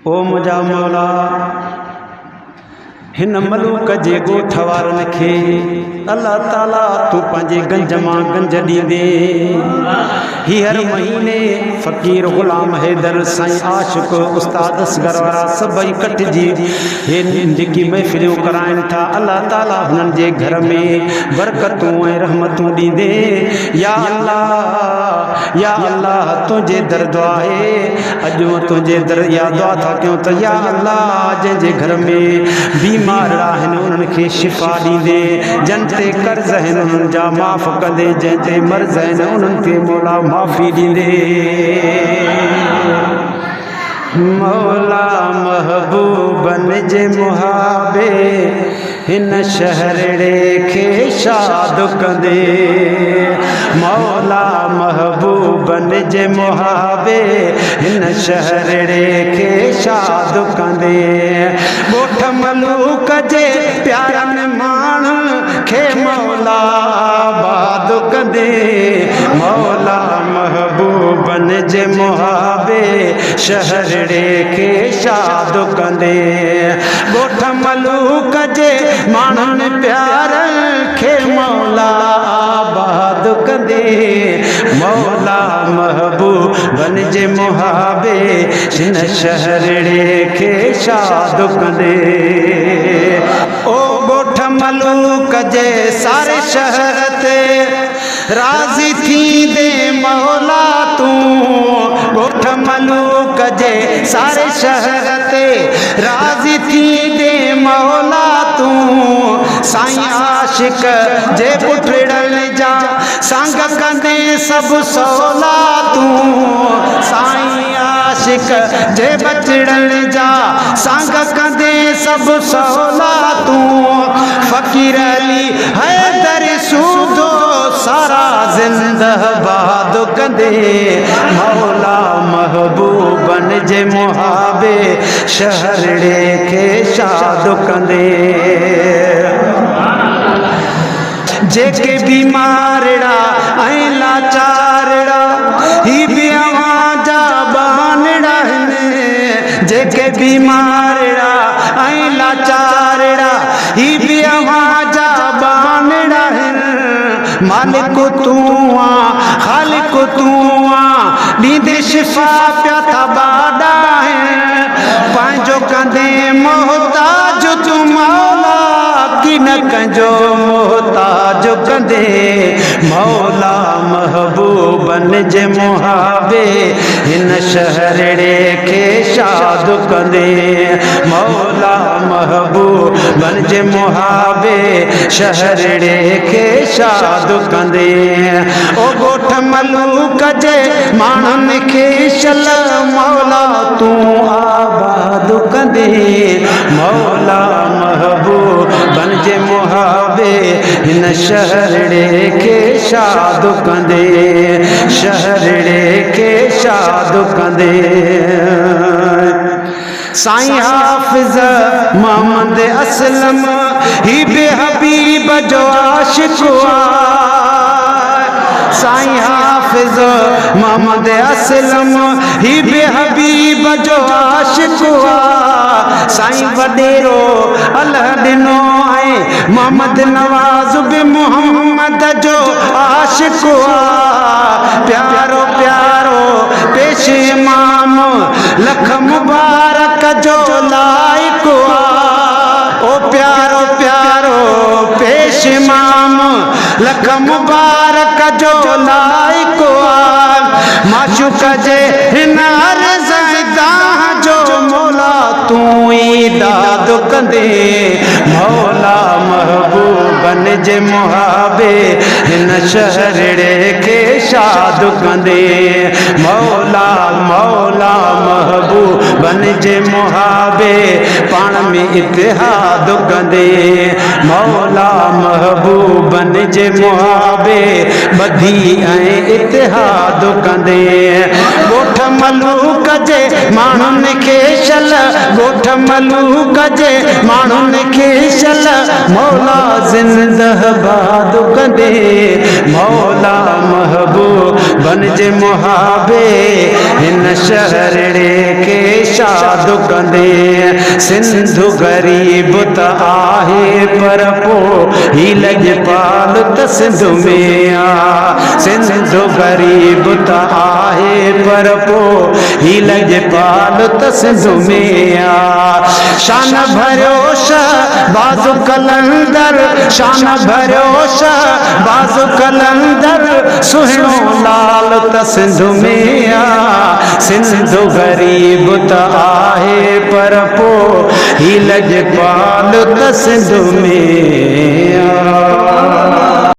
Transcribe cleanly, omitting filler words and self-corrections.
ओ मुझा मौला हिन मलूक जे गोठ वारन खे अल्लाह ताला तू पंहिंजे गंज मां गंज ॾींदे। ही हर महीने फ़कीर ग़ुलाम हैदर साईं आशिक़ उस्ताद असगर वारा सभई कटिजी हे जेकी महफ़िलियूं कराइनि था अल्लाह ताला हुननि जे घर में बरकतूं ऐं रहमतूं ॾींदे। या अल्लाह तुंहिंजे दर दुआ आहे अॼु तुंहिंजे दर इहा दुआ था कयूं त या अल्लाह जंहिंजे घर में बीमार आहिनि उन्हनि खे शिफ़ा ॾींदे, जन ते कर्ज़ आहिनि उन्हनि जा माफ़ कंदे, जंहिं ते मर्ज़ आहिनि उन्हनि खे मौला माफ़ी ॾींदे। मौला महबूबन जे मुहाबे हिन शहरड़े खे शाद कंदे। मौला महबूबन जे मुहाबे हिन शहरड़े खे शाद कंदे। ॻोठ मलूक जे प्यारनि माण्हुनि खे मौला आबाद कंदे। मौला महबूबन जे मुहाबे शहरड़े खे शाद कंदे। ॻोठ मलूक जे माण्हुनि प्यारनि खे मौला आबाद कंदे। मौला महबूबन जे मुहाबे हिन शहरड़े खे शाद कंदे। ओ ॻोठ मलूक जे सारे शहर ते राज़ी थींदे मौला तूं। ॻोठ मलूक जे सारे शहर ते राज़ी थींदे मौला तूं। साईं आशिक़ जे पुटड़नि जा संग कंदे सभु सवला तूं। साईं आशिक़ जे बचड़नि जा संग कंदे सभु सवला तूं। फ़कीर अली हैदर सूदो सारा ज़िंदबाद कंदे। मौला महबूबन जे मुहाबे शहरड़े खे शाद कंदे। जेके बीमारड़ा ऐं लाचारड़ा ही बि अवां जा बानड़ा आहिनि। जेके बीमारड़ा ऐं लाचारड़ा ही बि अवां जा बानड़ा आहिनि। मालिक तूं आ ख़ालिक तूं आ ॾींदे शिफ़ा पिया था बाॾा आहिनि। पंहिंजो कंदे मोहताज तूं मौला की न कंहिंजो मोहताज कंदे। मौला महबूबन जे मुहाबे हिन शहरड़े खे शाद कंदे। मौला महबूबन जे मुहाबे शहरड़े खे शाद कंदे। ओ ॻोठ मलूक जे माण्हुनि खे शल मौला तूं आबाद कंदे। मौला महबूबन जे मुहाबे हिन शहरड़े खे शाद कंदे। शहरड़े खे शाद कंदे। साईं हाफ़िज़ मोहम्मद असलम ही बि हबीब जो आशिक़ साईं हाफ़िज़ मोहम्मद असलम ही बि हबीब जो आशिक़ साईं वॾेरो अल्लाह ॾिनो ऐं मोहम्मद नवाज़ बि मोहम्मद जो आशिक़ प्यारो प्यारो पेश इमाम लख मुबारक जो लाइक़ ओ प्यारो प्यारो पेश इमाम लख मुबारक जो लाइक़ माशूक़ जे हिन अर्ज़ दाह जो मौला तूं ई दाद कंदे। मौला महबूबन जे मुहाबे हिन शहरड़े खे शाद कंदे। मौला मौला महबूबन जे मुहाबे पाण में इतिहाद कंदे। मौला महबूबन जे मुहाबे ॿधी ऐं इतिहाद कंदे। ॻोठ मलूक जे माण्हुनि खे शल ॻोठ मलूक जे माण्हुनि खे शल मौला ज़िंदबाद कंदे। मौला महबूबन जे मुहाबे हिन शहरड़े खे शाद कंदे सिंधु गरीब त आहे पर पो ही लजपाल त सिंधु में आ सिंधु गरीब त आहे पर पो ही लजपाल त सिंधु में आ शान भरियो बाज़ु कलंदर शान भरियो बाज़ु कलंदर सुहिणो लाल त सिंधु में आ सिंधु गरीब त आहे पर पो ही लजपाल त सिंधु में आ